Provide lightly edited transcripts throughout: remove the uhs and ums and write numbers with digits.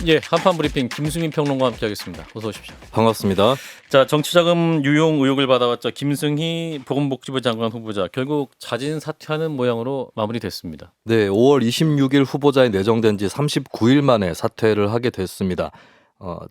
예, 한판 브리핑 김수민 평론가와 함께하겠습니다. 어서 오십시오. 반갑습니다. 자, 정치자금 유용 의혹을 받아왔죠. 김승희 보건복지부 장관 후보자 결국 자진 사퇴하는 모양으로 마무리됐습니다. 네, 5월 26일 후보자에 내정된 지 39일 만에 사퇴를 하게 됐습니다.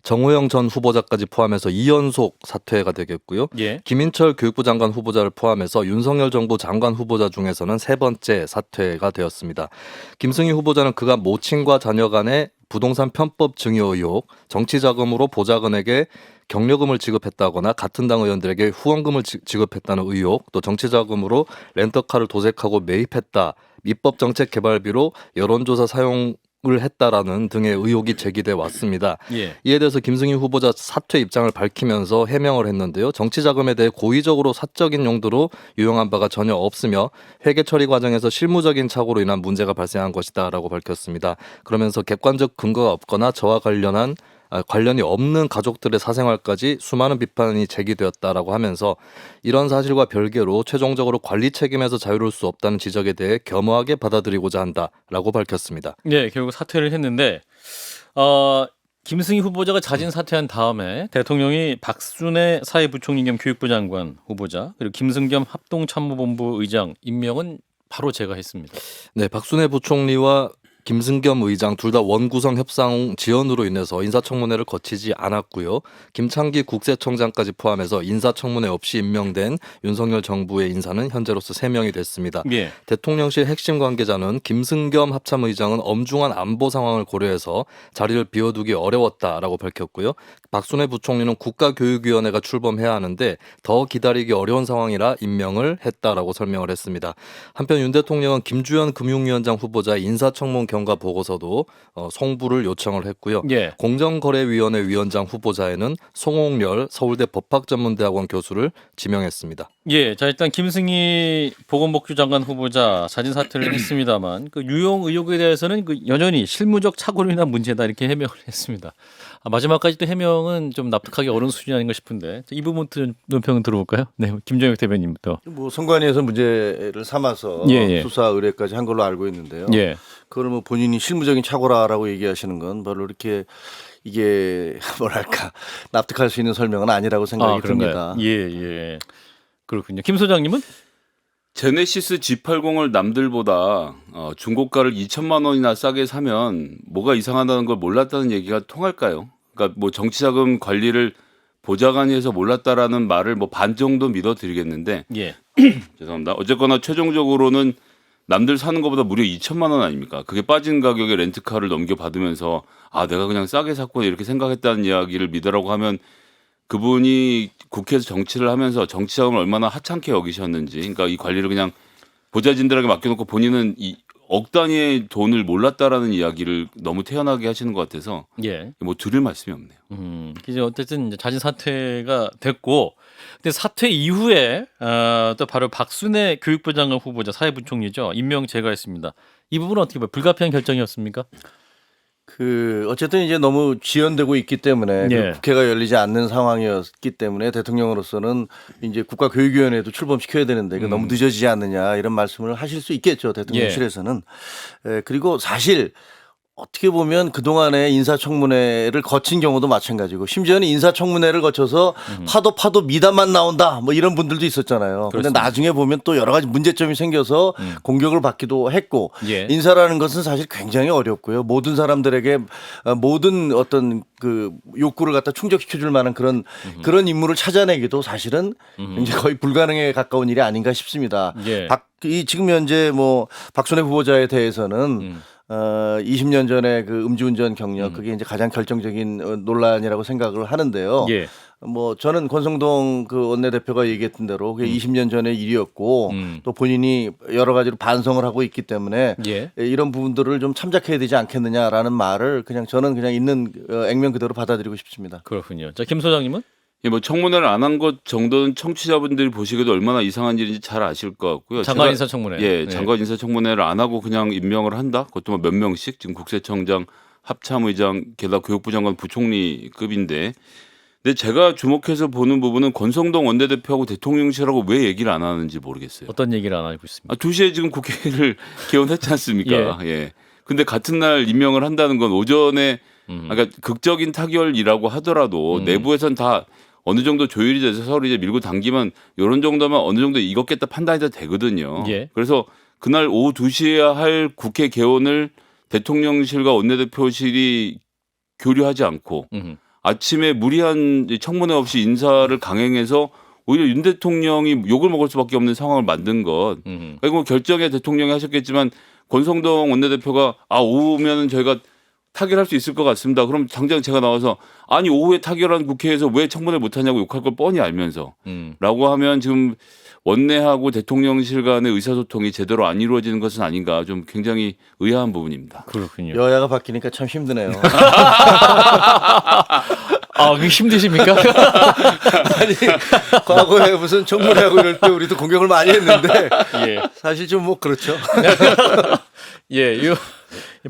정호영 전 후보자까지 포함해서 2연속 사퇴가 되겠고요. 예. 김인철 교육부 장관 후보자를 포함해서 윤석열 정부 장관 후보자 중에서는 세 번째 사퇴가 되었습니다. 김승희 후보자는 그간 모친과 자녀 간의 부동산 편법 증여 의혹, 정치자금으로 보좌관에게 경력금을 지급했다거나 같은 당 의원들에게 후원금을 지급했다는 의혹, 또 정치자금으로 렌터카를 도색하고 매입했다, 입법 정책 개발비로 여론조사 사용을 했다라는 등의 의혹이 제기돼 왔습니다. 예. 이에 대해서 김승희 후보자 사퇴 입장을 밝히면서 해명을 했는데요. 정치자금에 대해 고의적으로 사적인 용도로 유용한 바가 전혀 없으며 회계 처리 과정에서 실무적인 착오로 인한 문제가 발생한 것이다라고 밝혔습니다. 그러면서 객관적 근거가 없거나 저와 관련이 없는 가족들의 사생활까지 수많은 비판이 제기되었다라고 하면서 이런 사실과 별개로 최종적으로 관리 책임에서 자유로울 수 없다는 지적에 대해 겸허하게 받아들이고자 한다라고 밝혔습니다. 네, 결국 사퇴를 했는데 김승희 후보자가 자진 사퇴한 다음에 대통령이 박순애 사회부총리 겸 교육부 장관 후보자 그리고 김승겸 합동참모본부 의장 임명은 바로 제가 했습니다. 네, 박순애 부총리와 김승겸 의장 둘 다 원구성 협상 지연으로 인해서 인사청문회를 거치지 않았고요. 김창기 국세청장까지 포함해서 인사청문회 없이 임명된 윤석열 정부의 인사는 현재로서 3명이 됐습니다. 예. 대통령실 핵심 관계자는 김승겸 합참의장은 엄중한 안보 상황을 고려해서 자리를 비워두기 어려웠다라고 밝혔고요. 박순애 부총리는 국가교육위원회가 출범해야 하는데 더 기다리기 어려운 상황이라 임명을 했다라고 설명을 했습니다. 한편 윤 대통령은 김주현 금융위원장 후보자의 인사청문 경과 보고서도 송부를 요청을 했고요. 예. 공정거래위원회 위원장 후보자에는 송홍렬 서울대 법학전문대학원 교수를 지명했습니다. 예, 자 일단 김승희 보건복지부 장관 후보자 자진 사퇴를 했습니다만 그 유용 의혹에 대해서는 그 여전히 실무적 착오로 인한 문제다 이렇게 해명을 했습니다. 마지막까지 또 해명은 좀 납득하기 어려운 수준이 아닌가 싶은데 이 부분부터 논평 들어볼까요? 네, 김정혁 대변인부터. 뭐 선관위에서 문제를 삼아서 예. 수사 의뢰까지 한 걸로 알고 있는데요. 예. 그걸 뭐 본인이 실무적인 착오라라고 얘기하시는 건 별로 이렇게 이게 뭐랄까 납득할 수 있는 설명은 아니라고 생각이 듭니다. 예. 그렇군요. 김 소장님은? 제네시스 G80을 남들보다 중고가를 2천만 원이나 싸게 사면 뭐가 이상하다는 걸 몰랐다는 얘기가 통할까요? 그러니까 뭐 정치자금 관리를 보좌관이 해서 몰랐다라는 말을 뭐 반 정도 믿어드리겠는데 예. 죄송합니다. 어쨌거나 최종적으로는 남들 사는 것보다 무려 2천만 원 아닙니까? 그게 빠진 가격에 렌트카를 넘겨받으면서 내가 그냥 싸게 샀구나 이렇게 생각했다는 이야기를 믿으라고 하면 그분이 국회에서 정치를 하면서 정치자금을 얼마나 하찮게 여기셨는지, 그러니까 이 관리를 그냥 보좌진들에게 맡겨놓고 본인은 이 억 단위의 돈을 몰랐다라는 이야기를 너무 태연하게 하시는 것 같아서 예. 뭐 드릴 말씀이 없네요. 이제 어쨌든 이제 자진 사퇴가 됐고, 근데 사퇴 이후에 또 바로 박순애 교육부 장관 후보자 사회부총리죠 임명 제거했습니다. 이 부분은 어떻게 봐요? 불가피한 결정이었습니까? 어쨌든 이제 너무 지연되고 있기 때문에 예. 국회가 열리지 않는 상황이었기 때문에 대통령으로서는 이제 국가교육위원회도 출범시켜야 되는데 이거 너무 늦어지지 않느냐 이런 말씀을 하실 수 있겠죠 대통령실에서는. 그리고 사실 어떻게 보면 그동안의 인사청문회를 거친 경우도 마찬가지고 심지어는 인사청문회를 거쳐서 파도 미담만 나온다 뭐 이런 분들도 있었잖아요. 그런데 나중에 보면 또 여러 가지 문제점이 생겨서 공격을 받기도 했고 예. 인사라는 것은 사실 굉장히 어렵고요. 모든 사람들에게 모든 어떤 그 욕구를 갖다 충족시켜 줄 만한 그런 인물을 찾아내기도 사실은 이제 거의 불가능에 가까운 일이 아닌가 싶습니다. 예. 지금 현재 뭐 박순애 후보자에 대해서는 20년 전에 그 음주운전 경력 그게 이제 가장 결정적인 논란이라고 생각을 하는데요. 예. 뭐 저는 권성동 그 원내대표가 얘기했던 대로 그게 20년 전의 일이었고 또 본인이 여러 가지로 반성을 하고 있기 때문에 예. 이런 부분들을 좀 참작해야 되지 않겠느냐라는 말을 저는 그냥 있는 액면 그대로 받아들이고 싶습니다. 그렇군요. 자, 김 소장님은? 예, 뭐 청문회를 안 한 것 정도는 청취자분들이 보시기에도 얼마나 이상한 일인지 잘 아실 것 같고요. 장관 인사청문회. 예, 장관 인사청문회를 안 하고 그냥 임명을 한다. 그것도 뭐 몇 명씩 지금 국세청장, 합참의장, 게다가 교육부 장관 부총리급인데. 근데 제가 주목해서 보는 부분은 권성동 원내대표하고 대통령실하고 왜 얘기를 안 하는지 모르겠어요. 어떤 얘기를 안 하고 있습니까? 2시에 지금 국회를 개원했지 않습니까? 예. 근데 같은 날 임명을 한다는 건 오전에 그러니까 극적인 타결이라고 하더라도 내부에선 다 어느 정도 조율이 돼서 서로 이제 밀고 당기면 이런 정도면 어느 정도 익었겠다 판단이 다 되거든요. 예. 그래서 그날 오후 2시에 할 국회 개원을 대통령실과 원내대표실이 교류하지 않고 아침에 무리한 청문회 없이 인사를 강행해서 오히려 윤 대통령이 욕을 먹을 수밖에 없는 상황을 만든 것. 그리고 결정에 대통령이 하셨겠지만 권성동 원내대표가 오후면은 저희가 타결할 수 있을 것 같습니다. 그럼 당장 제가 나와서 아니 오후에 타결한 국회에서 왜 청문회 못하냐고 욕할 걸 뻔히 알면서 라고 하면 지금 원내하고 대통령실 간의 의사소통이 제대로 안 이루어지는 것은 아닌가 좀 굉장히 의아한 부분입니다. 그렇군요. 여야가 바뀌니까 참 힘드네요. 그게 힘드십니까? 아니 과거에 무슨 청문회하고 이럴 때 우리도 공격을 많이 했는데 예. 사실 좀 뭐 그렇죠. 예, 이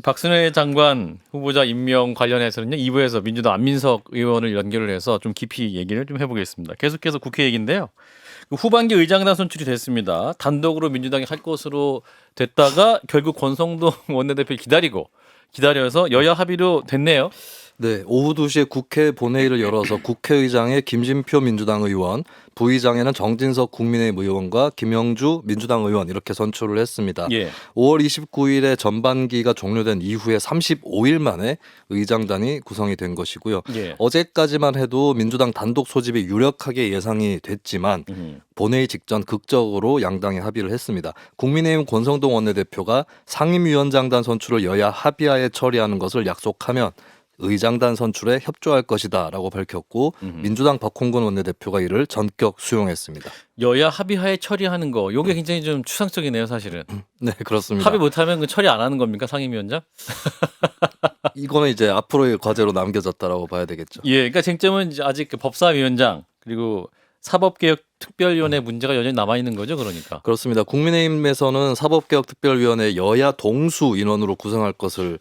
박순애 장관 후보자 임명 관련해서는요 2부에서 민주당 안민석 의원을 연결을 해서 좀 깊이 얘기를 좀 해보겠습니다. 계속해서 국회 얘기인데요. 후반기 의장단 선출이 됐습니다. 단독으로 민주당이 할 것으로 됐다가 결국 권성동 원내대표 기다려서 여야 합의로 됐네요. 네, 오후 2시에 국회 본회의를 열어서 국회의장에 김진표 민주당 의원, 부의장에는 정진석 국민의힘 의원과 김영주 민주당 의원 이렇게 선출을 했습니다. 예. 5월 29일에 전반기가 종료된 이후에 35일 만에 의장단이 구성이 된 것이고요. 예. 어제까지만 해도 민주당 단독 소집이 유력하게 예상이 됐지만 본회의 직전 극적으로 양당이 합의를 했습니다. 국민의힘 권성동 원내대표가 상임위원장단 선출을 여야 합의하에 처리하는 것을 약속하면 의장단 선출에 협조할 것이다라고 밝혔고 민주당 박홍근 원내대표가 이를 전격 수용했습니다. 여야 합의하에 처리하는 거, 요게 굉장히 좀 추상적이네요, 사실은. 네, 그렇습니다. 합의 못하면 그 처리 안 하는 겁니까, 상임위원장? 이거는 이제 앞으로의 과제로 남겨졌다라고 봐야 되겠죠. 예, 그러니까 쟁점은 이제 아직 그 법사위원장 그리고 사법개혁특별위원회 문제가 여전히 남아 있는 거죠, 그러니까. 그렇습니다. 국민의힘에서는 사법개혁특별위원회 여야 동수 인원으로 구성할 것을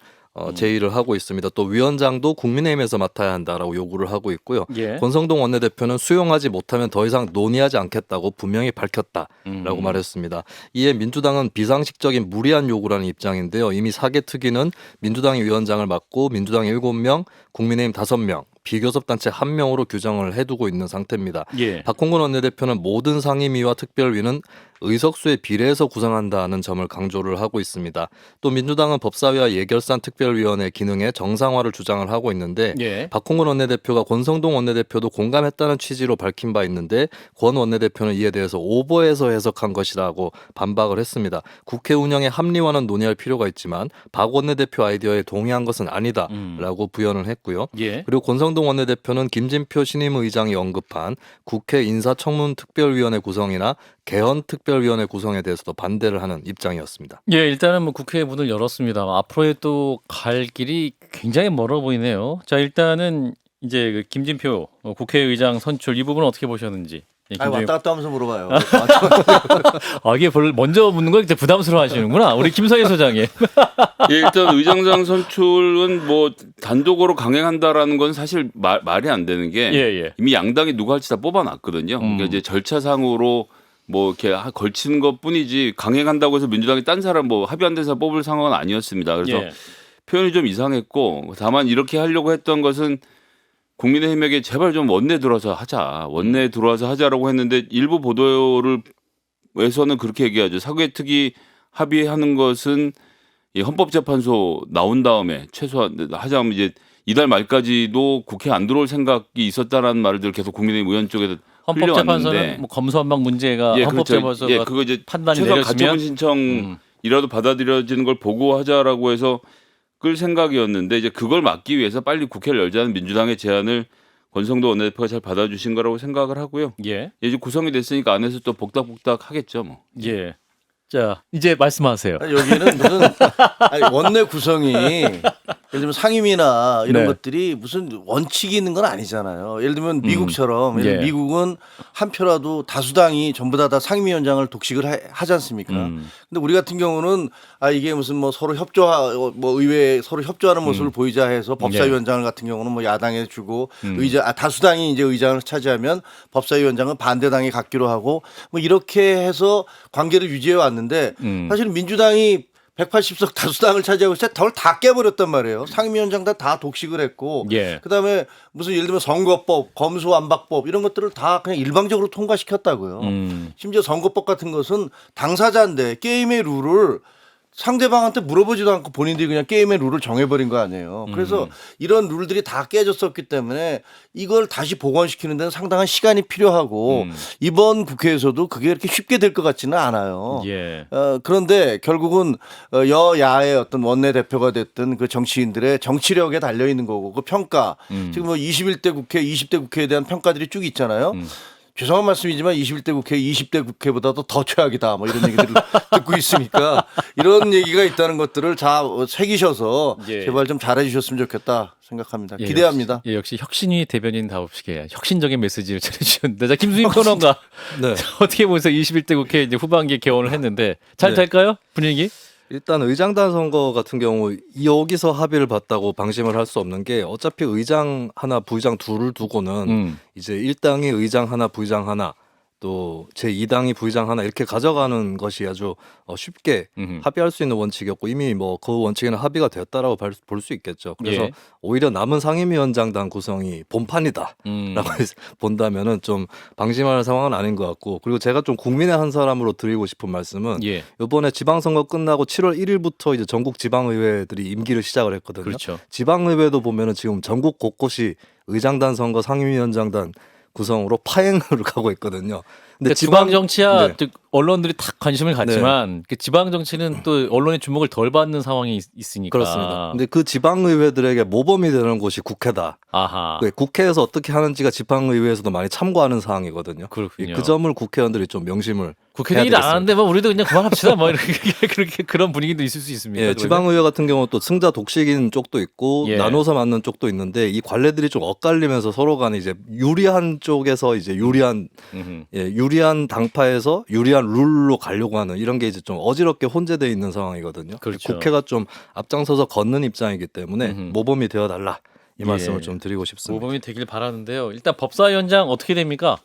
제의를 하고 있습니다. 또 위원장도 국민의힘에서 맡아야 한다라고 요구를 하고 있고요. 예. 권성동 원내대표는 수용하지 못하면 더 이상 논의하지 않겠다고 분명히 밝혔다라고 말했습니다. 이에 민주당은 비상식적인 무리한 요구라는 입장인데요. 이미 사개특위는 민주당이 위원장을 맡고 민주당 7명, 국민의힘 5명, 비교섭단체 1명으로 규정을 해두고 있는 상태입니다. 예. 박홍근 원내대표는 모든 상임위와 특별위는 의석수에 비례해서 구성한다는 점을 강조를 하고 있습니다. 또 민주당은 법사위와 예결산 특별위원회 기능의 정상화를 주장을 하고 있는데 예. 박홍근 원내대표가 권성동 원내대표도 공감했다는 취지로 밝힌 바 있는데 권 원내대표는 이에 대해서 오버해서 해석한 것이라고 반박을 했습니다. 국회 운영의 합리화는 논의할 필요가 있지만 박 원내대표 아이디어에 동의한 것은 아니다라고 부연을 했고요. 예. 그리고 권성동 원내대표는 김진표 신임 의장이 언급한 국회 인사청문특별위원회 구성이나 개헌특별위원회 구성에 대해서도 반대를 하는 입장이었습니다. 예, 일단은 뭐 국회 문을 열었습니다. 앞으로의 또 갈 길이 굉장히 멀어 보이네요. 자, 일단은 이제 그 김진표 국회의장 선출 이 부분은 어떻게 보셨는지. 예, 아니 왔다 갔다 하면서 물어봐요. 이게 먼저 묻는 거 이제 부담스러워 하시는구나. 우리 김성희 소장이. 예, 일단 의장장 선출은 뭐 단독으로 강행한다라는 건 사실 말이 안 되는 게 예. 이미 양당이 누가 할지 다 뽑아놨거든요. 그러니까 이제 절차상으로 뭐 이렇게 걸치는 것뿐이지 강행한다고 해서 민주당이 딴 사람 뭐 합의 안 된 사람 뽑을 상황은 아니었습니다. 그래서 예. 표현이 좀 이상했고 다만 이렇게 하려고 했던 것은 국민의힘에게 제발 좀 원내 들어와서 하자. 원내 들어와서 하자라고 했는데 일부 보도에서는 그렇게 얘기하죠. 사개특위 합의하는 것은 이 헌법재판소 나온 다음에 최소한 하자면 이제 이달 말까지도 국회 안 들어올 생각이 있었다라는 말을 계속 국민의힘 의원 쪽에서 헌법재판소는 뭐 검수완박 문제가 헌법재판소가 그렇죠. 그거 이제 판단이 최소한 내려지면 가처분 신청이라도 받아들여지는 걸 보고하자라고 해서 끌 생각이었는데 이제 그걸 막기 위해서 빨리 국회를 열자는 민주당의 제안을 권성도 원내대표가 잘 받아주신 거라고 생각을 하고요. 예. 이제 구성이 됐으니까 안에서 또 복닥복닥 하겠죠, 뭐. 예. 자, 이제 말씀하세요. 여기는 무슨 원내 구성이 예를 들면 상임위나 이런 네. 것들이 무슨 원칙이 있는 건 아니잖아요. 예를 들면 미국처럼 예를 들면 예. 미국은 한 표라도 다수당이 전부 다 상임위원장을 독식을 하지 않습니까? 근데 우리 같은 경우는 이게 무슨 뭐 서로 의회에 서로 협조하는 모습을 보이자 해서 법사위원장을 같은 경우는 뭐 야당에 주고 다수당이 이제 의장을 차지하면 법사위원장은 반대당에 갖기로 하고 뭐 이렇게 해서 관계를 유지해 왔는데 사실 민주당이 180석 다수당을 차지하고 있을 때 덜 다 깨버렸단 말이에요. 상임위원장 다 독식을 했고 예. 그다음에 무슨 예를 들면 선거법, 검수완박법 이런 것들을 다 그냥 일방적으로 통과시켰다고요. 심지어 선거법 같은 것은 당사자인데 게임의 룰을 상대방한테 물어보지도 않고 본인들이 그냥 게임의 룰을 정해버린 거 아니에요. 그래서 이런 룰들이 다 깨졌었기 때문에 이걸 다시 복원시키는 데는 상당한 시간이 필요하고 이번 국회에서도 그게 그렇게 쉽게 될 것 같지는 않아요. 예. 그런데 결국은 여야의 어떤 원내대표가 됐든 그 정치인들의 정치력에 달려 있는 거고 그 평가 지금 뭐 21대 국회, 20대 국회에 대한 평가들이 쭉 있잖아요. 죄송한 말씀이지만 21대 국회, 20대 국회보다도 더 최악이다. 뭐 이런 얘기들을 듣고 있으니까 이런 얘기가 있다는 것들을 다 새기셔서 예. 제발 좀 잘해 주셨으면 좋겠다 생각합니다. 예, 기대합니다. 역시 혁신위 대변인다우시게 혁신적인 메시지를 전해주셨는데 자 김수민 평론가 네. 어떻게 보세요? 21대 국회 이제 후반기에 개원을 했는데 잘 네. 될까요? 분위기? 일단 의장단 선거 같은 경우 여기서 합의를 봤다고 방심을 할 수 없는 게 어차피 의장 하나 부의장 둘을 두고는 이제 1당이 의장 하나 부의장 하나 또 제2당이 부의장 하나 이렇게 가져가는 것이 아주 쉽게 합의할 수 있는 원칙이었고 이미 뭐 그 원칙에는 합의가 되었다라고 볼 수 있겠죠. 그래서 예. 오히려 남은 상임위원장단 구성이 본판이다라고 본다면은 좀 방심할 상황은 아닌 것 같고 그리고 제가 좀 국민의 한 사람으로 드리고 싶은 말씀은 예. 이번에 지방선거 끝나고 7월 1일부터 이제 전국 지방의회들이 임기를 시작을 했거든요. 그렇죠. 지방의회도 보면은 지금 전국 곳곳이 의장단 선거, 상임위원장단 구성으로 파행을 가고 있거든요. 근데 그러니까 지방 정치야 네. 즉 언론들이 다 관심을 갖지만 그 지방 정치는 또 언론의 주목을 덜 받는 상황이 있으니까 그렇습니다. 근데 그 지방의회들에게 모범이 되는 곳이 국회다. 아하. 네, 국회에서 어떻게 하는지가 지방의회에서도 많이 참고하는 사항이거든요. 그렇군요. 그 점을 국회의원들이 좀 명심을 국회는 일 안 하는데 뭐 우리도 그냥 그만합시다. 뭐 이렇게 그렇게 그런 분위기도 있을 수 있습니다. 예, 지방의회 같은 경우 또 승자 독식인 쪽도 있고 예. 나눠서 맞는 쪽도 있는데 이 관례들이 좀 엇갈리면서 서로 간에 이제 유리한 쪽에서 이제 유리한 유리한 당파에서 유리한 룰로 가려고 하는 이런 게 이제 좀 어지럽게 혼재되어 있는 상황이거든요. 그렇죠. 국회가 좀 앞장서서 걷는 입장이기 때문에 모범이 되어 달라 이 예. 말씀을 좀 드리고 싶습니다. 모범이 되길 바라는데요. 일단 법사위원장 어떻게 됩니까?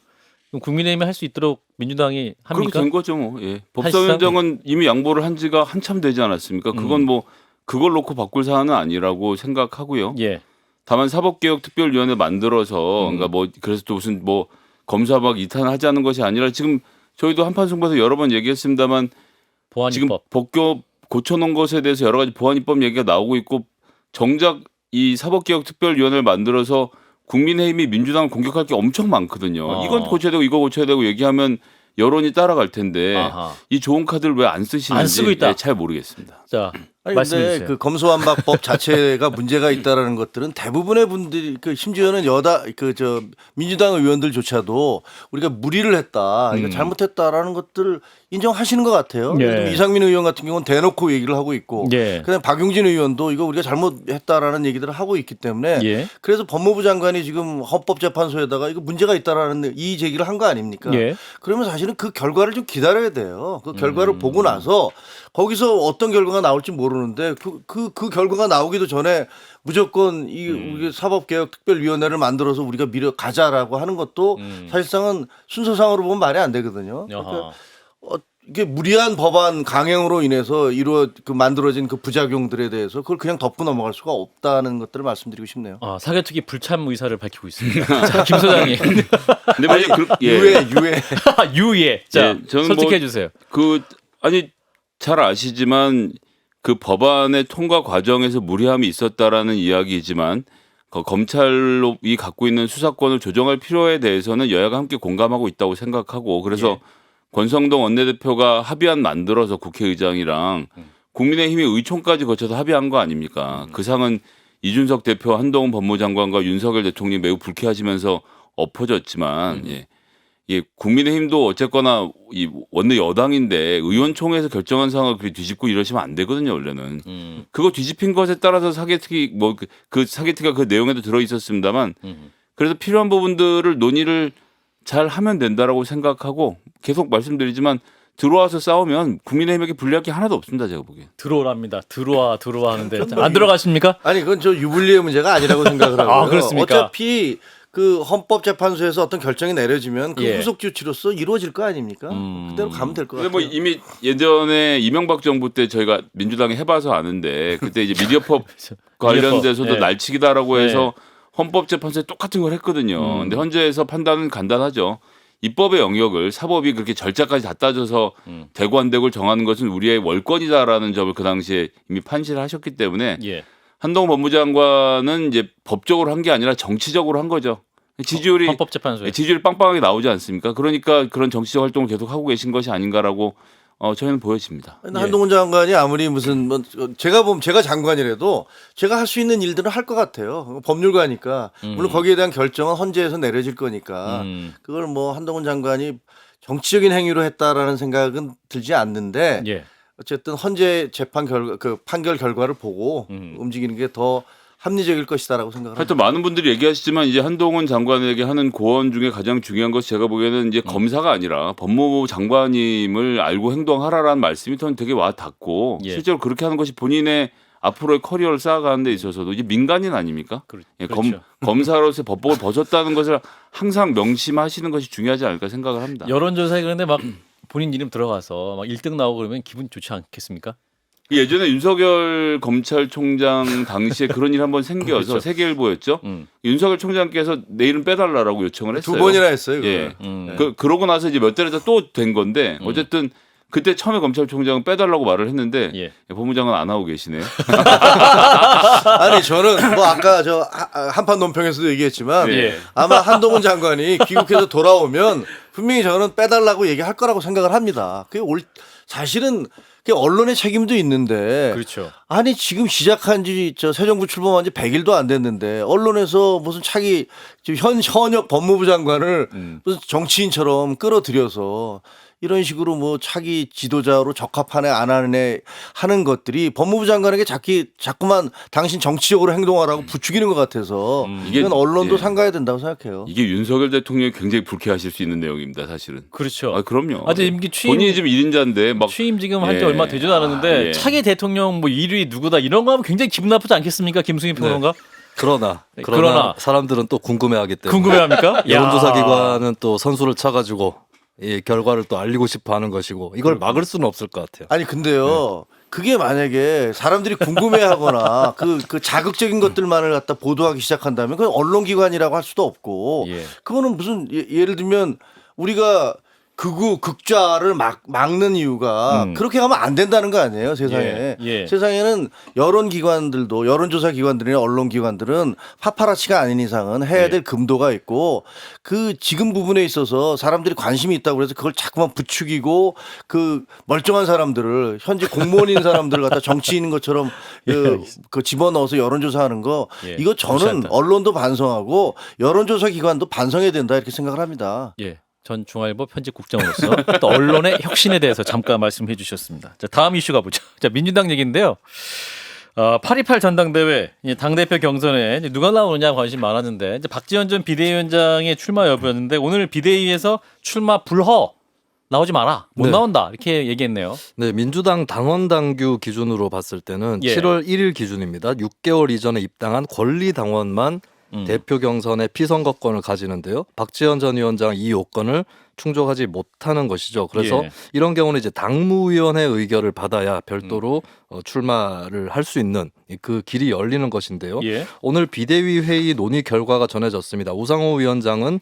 그럼 국민의힘이 할 수 있도록 민주당이 그렇게 합니까? 된 거죠 뭐. 예. 법사위원장은 이미 양보를 한 지가 한참 되지 않았습니까? 그건 뭐 그걸 놓고 바꿀 사안은 아니라고 생각하고요. 예. 다만 사법개혁특별위원회 만들어서 그러니까 뭐 그래서 또 무슨 뭐 검사박 이탄하자는 것이 아니라 지금 저희도 한판 승부에서 여러 번 얘기했습니다만 지금 보안입법. 법규 고쳐놓은 것에 대해서 여러 가지 보안입법 얘기가 나오고 있고 정작 이 사법개혁특별위원회를 만들어서 국민의힘이 민주당을 공격할 게 엄청 많거든요. 이건 고쳐야 되고 이거 고쳐야 되고 얘기하면 여론이 따라갈 텐데 아하. 이 좋은 카드를 왜 안 쓰시는지 안 쓰고 있다. 잘 모르겠습니다. 자, 아니 말씀해 근데 주세요. 그 검수완박법 자체가 문제가 있다라는 것들은 대부분의 분들이 그 심지어는 저 민주당 의원들조차도 우리가 무리를 했다, 이거 잘못했다라는 것들을 인정하시는 것 같아요. 예. 예를 들면 이상민 의원 같은 경우는 대놓고 얘기를 하고 있고, 예. 그다음 박용진 의원도 이거 우리가 잘못했다라는 얘기들을 하고 있기 때문에 예. 그래서 법무부 장관이 지금 헌법재판소에다가 이거 문제가 있다라는 이 제기를 한 거 아닙니까? 예. 그러면 사실은 그 결과를 좀 기다려야 돼요. 그 결과를 보고 나서 거기서 어떤 결과가 나올지 모르는데 그 결과가 나오기도 전에 무조건 이 우리 사법개혁특별위원회를 만들어서 우리가 가자라고 하는 것도 사실상은 순서상으로 보면 말이 안 되거든요. 그러니까 이게 무리한 법안 강행으로 인해서 만들어진 그 부작용들에 대해서 그걸 그냥 덮고 넘어갈 수가 없다는 것들을 말씀드리고 싶네요. 사개특위 불참 의사를 밝히고 있습니다. 자, 김 소장님. 근데 만약 유예. 유예. 자, 예, 저는 솔직해 주세요. 잘 아시지만 그 법안의 통과 과정에서 무리함이 있었다라는 이야기이지만 검찰이 갖고 있는 수사권을 조정할 필요에 대해서는 여야가 함께 공감하고 있다고 생각하고 그래서 권성동 원내대표가 합의안 만들어서 국회의장이랑 국민의힘이 의총까지 거쳐서 합의한 거 아닙니까? 그 상은 이준석 대표, 한동훈 법무장관과 윤석열 대통령이 매우 불쾌하시면서 엎어졌지만 국민의힘도 어쨌거나 이 원내 여당인데 의원총회에서 결정한 상황을 그렇게 뒤집고 이러시면 안 되거든요, 원래는. 그거 뒤집힌 것에 따라서 사개특위 그 사개특위가 그 내용에도 들어 있었습니다만 그래서 필요한 부분들을 논의를 잘 하면 된다라고 생각하고 계속 말씀드리지만 들어와서 싸우면 국민의힘에게 불리할 게 하나도 없습니다, 제가 보기엔. 들어오랍니다. 들어와 하는데 안 들어가십니까? 아니 그건 저 유불리의 문제가 아니라고 생각을 하고요. 그렇습니까? 어차피 그 헌법재판소에서 어떤 결정이 내려지면 그 예. 후속 조치로서 이루어질 거 아닙니까? 그대로 가면 될 것 근데 같아요. 뭐 이미 예전에 이명박 정부 때 저희가 민주당이 해봐서 아는데 그때 이제 미디어법 관련돼서도 예. 날치기다라고 해서 헌법재판소에 똑같은 걸 했거든요. 근데 헌재에서 판단은 간단하죠. 입법의 영역을 사법이 그렇게 절차까지 다 따져서 되고 안 되고를 정하는 것은 우리의 월권이다라는 점을 그 당시에 이미 판시를 하셨기 때문에 예. 한동훈 법무장관은 이제 법적으로 한 게 아니라 정치적으로 한 거죠. 지지율이 헌법재판소에. 지지율이 빵빵하게 나오지 않습니까? 그러니까 그런 정치적 활동을 계속 하고 계신 것이 아닌가라고 저희는 보여집니다. 근데 한동훈 장관이 아무리 무슨 뭐 제가 보면 제가 장관이라도 제가 할 수 있는 일들은 할 것 같아요. 법률가니까 물론 거기에 대한 결정은 헌재에서 내려질 거니까 그걸 뭐 한동훈 장관이 정치적인 행위로 했다라는 생각은 들지 않는데 예. 어쨌든 헌재 재판 결과 그 판결 결과를 보고 움직이는 게 더 합리적일 것이다라고 생각을 합니다. 하여튼 많은 분들이 얘기하시지만 이제 한동훈 장관에게 하는 고언 중에 가장 중요한 것이 제가 보기에는 이제 검사가 아니라 법무부 장관님을 알고 행동하라라는 말씀이 저는 되게 와 닿고 예. 실제로 그렇게 하는 것이 본인의 앞으로의 커리어를 쌓아가는 데 있어서도 이제 민간인 아닙니까? 예, 그렇죠. 검사로서의 법복을 벗었다는 것을 항상 명심하시는 것이 중요하지 않을까 생각을 합니다. 여론조사에 그런데 막 본인 이름 들어가서 막 1등 나오고 그러면 기분 좋지 않겠습니까? 예전에 윤석열 검찰총장 당시에 그런 일이 한번 생겨서 그렇죠. 세계일보였죠. 윤석열 총장께서 내 이름 빼달라고 요청을 했어요. 두 번이나 했어요. 예. 그걸. 그러고 나서 이제 몇 달 있다 또 된 건데 어쨌든 그때 처음에 검찰총장은 빼달라고 말을 했는데 예. 법무장관 안 하고 계시네요. 아니 저는 뭐 아까 저 한판 논평에서도 얘기했지만 예. 아마 한동훈 장관이 귀국해서 돌아오면 분명히 저는 빼달라고 얘기할 거라고 생각을 합니다. 그게 사실은 그게 언론의 책임도 있는데 그렇죠. 아니 지금 시작한 지 새 정부 출범한 지 100일도 안 됐는데 언론에서 무슨 차기 지금 현역 법무부 장관을 무슨 정치인처럼 끌어들여서 이런 식으로 뭐 차기 지도자로 적합하네 안 하네 하는 것들이 법무부 장관에게 자꾸만 당신 정치적으로 행동하라고 부추기는 것 같아서 이건 언론도 예. 삼가야 된다고 생각해요. 이게 윤석열 대통령이 굉장히 불쾌하실 수 있는 내용입니다. 사실은. 그렇죠. 아 그럼요. 아, 근데 임기 취임 본인이 지금 1인자인데 막 취임 지금 한 지 예. 얼마 되지도 않았는데 예. 차기 대통령 뭐 1위 누구다 이런 거 하면 굉장히 기분 나쁘지 않겠습니까? 김승희 평론가? 그러나 그러나 사람들은 또 궁금해하기 때문에 궁금해합니까? 여론조사 야. 기관은 또 선수를 쳐가지고 이 결과를 또 알리고 싶어하는 것이고 이걸 막을 수는 없을 것 같아요. 아니 근데요. 그게 만약에 사람들이 궁금해하거나 그 자극적인 것들만을 갖다 보도하기 시작한다면 그건 언론기관이라고 할 수도 없고 예. 그거는 무슨 예를 들면 우리가 극좌를 막는 이유가 그렇게 하면 안 된다는 거 아니에요 세상에. 예, 예. 세상에는 여론기관들도 여론조사 기관들이나 언론기관들은 파파라치가 아닌 이상은 해야 될 금도가 있고 그 지금 부분에 있어서 사람들이 관심이 있다고 그래서 그걸 자꾸만 부추기고 그 멀쩡한 사람들을 현재 공무원인 사람들을 갖다 정치인인 것처럼 그 집어넣어서 여론조사하는 거 예, 이거 그렇지 저는 않다. 언론도 반성하고 여론조사 기관도 반성해야 된다 이렇게 생각을 합니다. 예. 전 중앙일보 편집국장으로서 또 언론의 혁신에 대해서 잠깐 말씀해 주셨습니다. 자, 다음 이슈 가보죠. 자, 민주당 얘기인데요. 8.28 전당대회 당대표 경선에 이제 누가 나오느냐 관심 많았는데 이제 박지원 전 비대위원장의 출마 여부였는데 오늘 비대위에서 출마 불허 나오지 마라 못 네. 나온다 이렇게 얘기했네요. 네, 민주당 당원 당규 기준으로 봤을 때는 예. 7월 1일 기준입니다. 6개월 이전에 입당한 권리 당원만 대표 경선의 피선거권을 가지는데요. 박지원 전 위원장 이 요건을 충족하지 못하는 것이죠. 그래서 예. 이런 경우는 이제 당무위원회 의결을 받아야 별도로 출마를 할 수 있는 그 길이 열리는 것인데요. 예. 오늘 비대위 회의 논의 결과가 전해졌습니다. 우상호 위원장은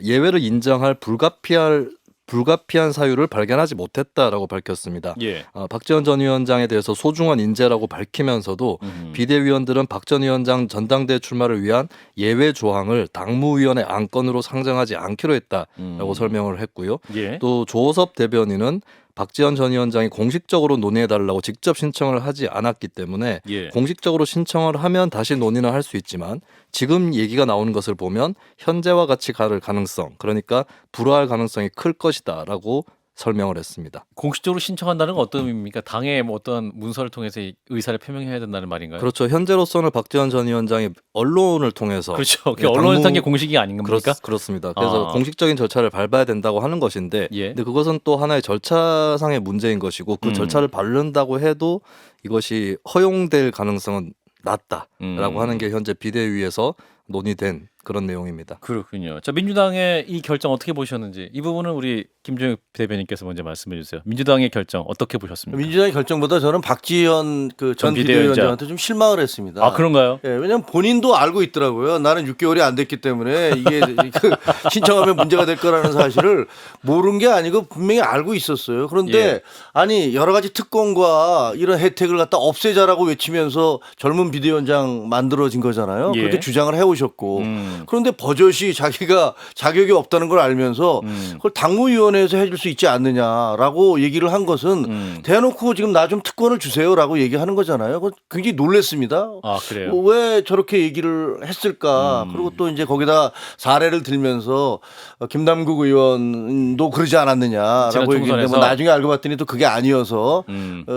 예외를 인정할 불가피한 사유를 발견하지 못했다라고 밝혔습니다. 예. 박지원 전 위원장에 대해서 소중한 인재라고 밝히면서도 비대위원들은 박 전 위원장 전당대회 출마를 위한 예외 조항을 당무위원회 안건으로 상정하지 않기로 했다라고 설명을 했고요. 예. 또 조호섭 대변인은 박지원 전 위원장이 공식적으로 논의해달라고 직접 신청을 하지 않았기 때문에 예. 공식적으로 신청을 하면 다시 논의는 할 수 있지만 지금 얘기가 나오는 것을 보면 현재와 같이 갈 가능성, 그러니까 불허할 가능성이 클 것이다라고 설명을 했습니다. 공식적으로 신청한다는 건 어떤 의미입니까? 당에 뭐 어떤 문서를 통해서 의사를 표명해야 된다는 말인가요? 그렇죠. 현재로서는 박지원 전 위원장이 언론을 통해서 그렇죠. 네, 언론에서 한 게 공식이 아닌 겁니까? 그렇습니다. 그래서 아. 공식적인 절차를 밟아야 된다고 하는 것인데 예. 근데 그것은 또 하나의 절차상의 문제인 것이고 그 절차를 밟는다고 해도 이것이 허용될 가능성은 낮다라고 하는 게 현재 비대위에서 논의된 그런 내용입니다. 그렇군요. 자, 민주당의 이 결정 어떻게 보셨는지 이 부분은 우리 김종혁 대변인께서 먼저 말씀해 주세요. 민주당의 결정 어떻게 보셨습니까? 민주당의 결정보다 저는 박지원 그 전 비대위원장. 비대위원장한테 좀 실망을 했습니다. 아, 그런가요? 예, 왜냐하면 본인도 알고 있더라고요. 나는 6개월이 안 됐기 때문에 이게 그 신청하면 문제가 될 거라는 사실을 모른 게 아니고 분명히 알고 있었어요. 그런데 예. 아니 여러 가지 특권과 이런 혜택을 갖다 없애자라고 외치면서 젊은 비대위원장 만들어진 거잖아요. 예. 그렇게 주장을 해오셨고 그런데 버젓이 자기가 자격이 없다는 걸 알면서 그걸 당무위원회에서 해줄 수 있지 않느냐라고 얘기를 한 것은 대놓고 지금 나 좀 특권을 주세요라고 얘기하는 거잖아요. 그거 굉장히 놀랬습니다. 아, 그래요. 왜 저렇게 얘기를 했을까? 그리고 또 이제 거기다 사례를 들면서 김남국 의원도 그러지 지난 않았느냐라고 얘기했는데 뭐 총선에서. 나중에 알고 봤더니 또 그게 아니어서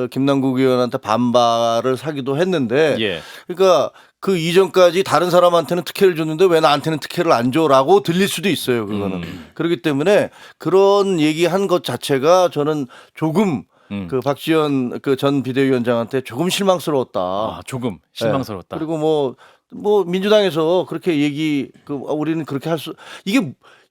김남국 의원한테 반발을 사기도 했는데 예. 그러니까 그 이전까지 다른 사람한테는 특혜를 줬는데 왜 나한테는 특혜를 안 줘라고 들릴 수도 있어요. 그거는. 그렇기 때문에 그런 얘기한 것 자체가 저는 조금 그 박지원 그 전 비대위원장한테 조금 실망스러웠다. 아, 조금 실망스러웠다. 네. 그리고 뭐 민주당에서 그렇게 우리는 그렇게 할 수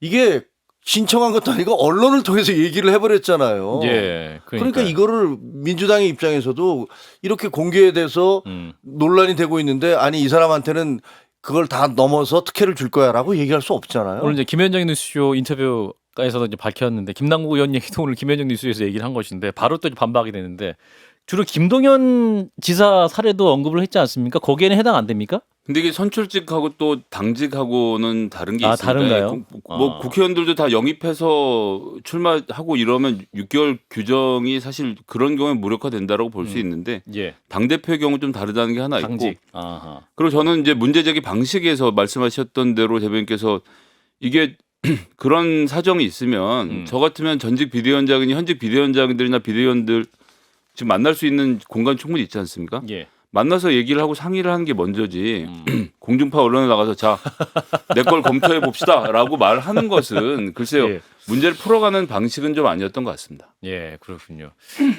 이게 신청한 것도 아니고 언론을 통해서 얘기를 해버렸잖아요. 예. 그러니까 이거를 민주당의 입장에서도 이렇게 공개돼서 논란이 되고 있는데 아니 이 사람한테는 그걸 다 넘어서 특혜를 줄 거야라고 얘기할 수 없잖아요. 오늘 이제 김현정 뉴스쇼 인터뷰에서도 이제 밝혔는데 김남국 의원 얘기도 오늘 김현정 뉴스에서 얘기를 한 것인데 바로 또 반박이 되는데 주로 김동연 지사 사례도 언급을 했지 않습니까? 거기에는 해당 안 됩니까? 근데 이게 선출직하고 또 당직하고는 다른 게 아, 있습니다. 다른가요? 뭐 국회의원들도 다 영입해서 출마하고 이러면 6개월 규정이 사실 그런 경우에 무력화된다라고 볼 수 있는데 예. 당 대표의 경우 좀 다르다는 게 하나 있고 당직. 아하. 그리고 저는 이제 문제 제기 방식에서 말씀하셨던 대로 대변인께서 이게 그런 사정이 있으면 저 같으면 전직 비대위원장이니 현직 비대위원장들이나 비대위원들 지금 만날 수 있는 공간 충분히 있지 않습니까? 예. 만나서 얘기를 하고 상의를 하는 게 먼저지 공중파 언론에 나가서 자 내 걸 검토해 봅시다라고 말하는 것은 글쎄요 예. 문제를 풀어가는 방식은 좀 아니었던 것 같습니다. 예, 그렇군요.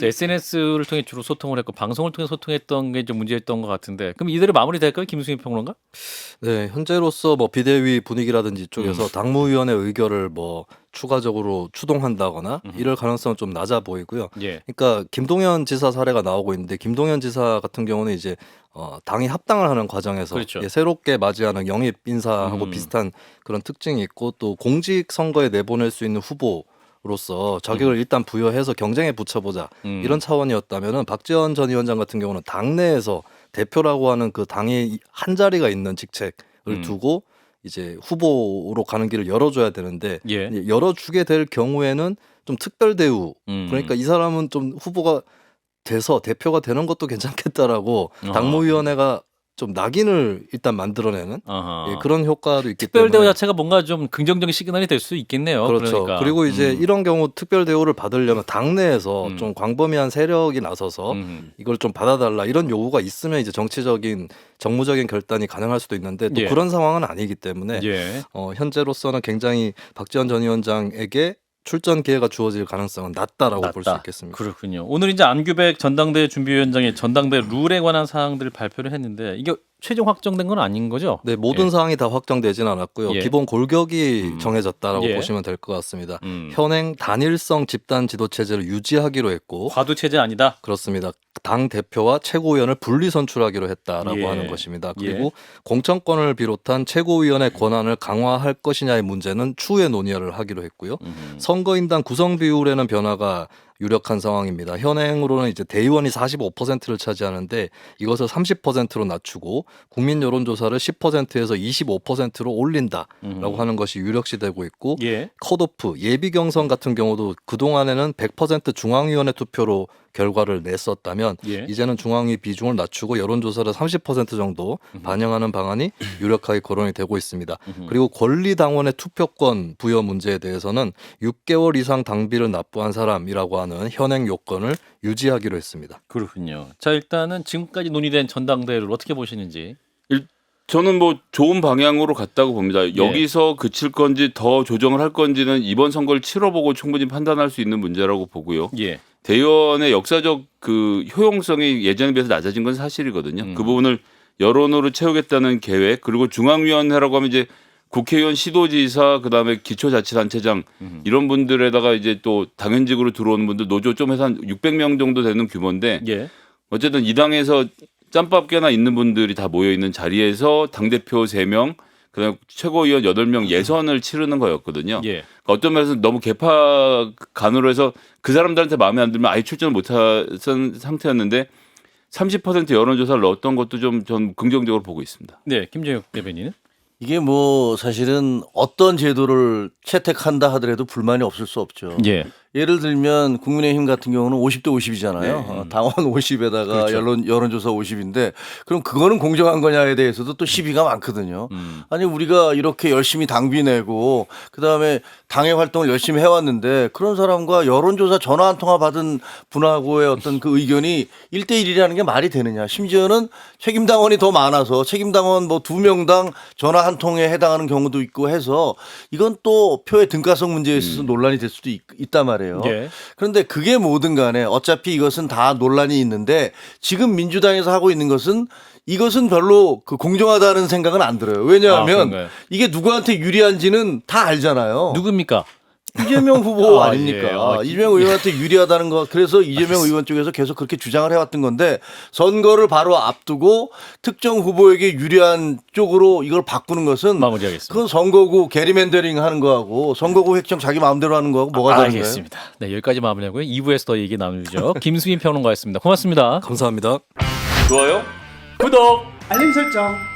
SNS를 통해 주로 소통을 했고 방송을 통해 소통했던 게 좀 문제였던 것 같은데 그럼 이대로 마무리될까요, 김수민 평론가? 네, 현재로서 뭐 비대위 분위기라든지 이쪽에서 당무위원회 의결을 뭐 추가적으로 추동한다거나 이럴 가능성은 좀 낮아 보이고요. 예. 그러니까 김동연 지사 사례가 나오고 있는데 김동연 지사 같은 경우는 이제 당이 합당을 하는 과정에서 그렇죠. 새롭게 맞이하는 영입 인사하고 비슷한 그런 특징이 있고 또 공직 선거에 내보낼 수 있는 후보로서 자격을 일단 부여해서 경쟁에 붙여보자 이런 차원이었다면은 박지원 전 위원장 같은 경우는 당내에서 대표라고 하는 그 당의 한 자리가 있는 직책을 두고 이제 후보로 가는 길을 열어줘야 되는데 예. 이제 열어주게 될 경우에는 좀 특별 대우 그러니까 이 사람은 좀 후보가 돼서 대표가 되는 것도 괜찮겠다라고 당무위원회가 좀 낙인을 일단 만들어내는 아하. 예, 그런 효과도 있기 특별 대우 때문에 자체가 뭔가 좀 긍정적인 시그널이 될 수 있겠네요. 그렇죠. 그러니까. 그리고 이제 이런 경우 특별 대우를 받으려면 당내에서 좀 광범위한 세력이 나서서 이걸 좀 받아달라 이런 요구가 있으면 이제 정치적인 정무적인 결단이 가능할 수도 있는데 또 예. 그런 상황은 아니기 때문에 예. 현재로서는 굉장히 박지원 전 위원장에게 출전 기회가 주어질 가능성은 낮다라고 볼 수 낮다. 있겠습니다. 그렇군요. 오늘 이제 안규백 전당대회 준비위원장이 전당대회 룰에 관한 사항들을 발표를 했는데 이게 최종 확정된 건 아닌 거죠? 네, 모든 예. 사항이 다 확정되진 않았고요. 예. 기본 골격이 정해졌다라고 예. 보시면 될 것 같습니다. 음. 현행 단일성 집단 지도 체제를 유지하기로 했고 과도 체제 아니다. 그렇습니다. 당 대표와 최고위원을 분리 선출하기로 했다라고 예. 하는 것입니다. 예. 그리고 공천권을 비롯한 최고위원의 권한을 강화할 것이냐의 문제는 추후에 논의를 하기로 했고요. 선거인단 구성 비율에는 변화가 유력한 상황입니다. 현행으로는 이제 대의원이 45%를 차지하는데 이것을 30%로 낮추고 국민 여론조사를 10%에서 25%로 올린다라고 하는 것이 유력시되고 있고 예. 컷오프 예비 경선 같은 경우도 그동안에는 100% 중앙위원회 투표로 결과를 냈었다면 예. 이제는 중앙위 비중을 낮추고 여론조사를 30% 정도 반영하는 방안이 유력하게 거론이 되고 있습니다. 그리고 권리당원의 투표권 부여 문제에 대해서는 6개월 이상 당비를 납부한 사람이라고 하는 현행 요건을 유지하기로 했습니다. 그렇군요. 자, 일단은 지금까지 논의된 전당대회를 어떻게 보시는지. 저는 뭐 좋은 방향으로 갔다고 봅니다. 여기서 그칠 건지 더 조정을 할 건지는 이번 선거를 치러보고 충분히 판단할 수 있는 문제라고 보고요. 예. 대의원의 역사적 그 효용성이 예전에 비해서 낮아진 건 사실이거든요. 그 부분을 여론으로 채우겠다는 계획 그리고 중앙위원회라고 하면 이제 국회의원, 시도지사 그다음에 기초자치단체장 이런 분들에다가 이제 또 당연직으로 들어오는 분들 노조 좀 해서 한 600명 정도 되는 규모인데 예. 어쨌든 이 당에서 짬밥게나 있는 분들이 다 모여 있는 자리에서 당대표 3명 그다음 최고위원 8명 예선을 치르는 거였거든요. 예. 그러니까 어떤 면에서 너무 개파 간으로 해서 그 사람들한테 마음에 안 들면 아예 출전을 못한 상태였는데 30% 여론조사를 넣었던 것도 좀 전 긍정적으로 보고 있습니다. 네, 김재혁 대변인은? 이게 뭐 사실은 어떤 제도를 채택한다 하더라도 불만이 없을 수 없죠. 예. 예를 들면 국민의힘 같은 경우는 50대 50이잖아요. 네. 당원 50에다가 그렇죠. 여론조사 50인데 그럼 그거는 공정한 거냐에 대해서도 또 시비가 많거든요. 아니 우리가 이렇게 열심히 당비 내고 그다음에 당의 활동을 열심히 해왔는데 그런 사람과 여론조사 전화 한 통화 받은 분하고의 어떤 그 의견이 1대1이라는 게 말이 되느냐. 심지어는 책임당원이 더 많아서 책임당원 뭐 2명당 전화 한 통에 해당하는 경우도 있고 해서 이건 또 표의 등가성 문제에 있어서 논란이 될 수도 있단 말이에요. 예. 그런데 그게 뭐든 간에 어차피 이것은 다 논란이 있는데 지금 민주당에서 하고 있는 것은 이것은 별로 그 공정하다는 생각은 안 들어요. 왜냐하면 그런가요? 이게 누구한테 유리한지는 다 알잖아요. 누굽니까? 이재명 후보 아, 아닙니까? 예. 이재명 의원한테 유리하다는 거. 그래서 이재명 의원 쪽에서 계속 그렇게 주장을 해왔던 건데 선거를 바로 앞두고 특정 후보에게 유리한 쪽으로 이걸 바꾸는 것은 마무리하겠습니다. 그건 선거구 게리맨더링 하는 거하고 선거구 획정 자기 마음대로 하는 거하고 뭐가 다른가요? 알겠습니다. 네, 여기까지 마무리하고요. 2부에서 더 얘기 나누죠. 김수민 평론가였습니다. 고맙습니다. 감사합니다. 좋아요? 구독! 알림 설정.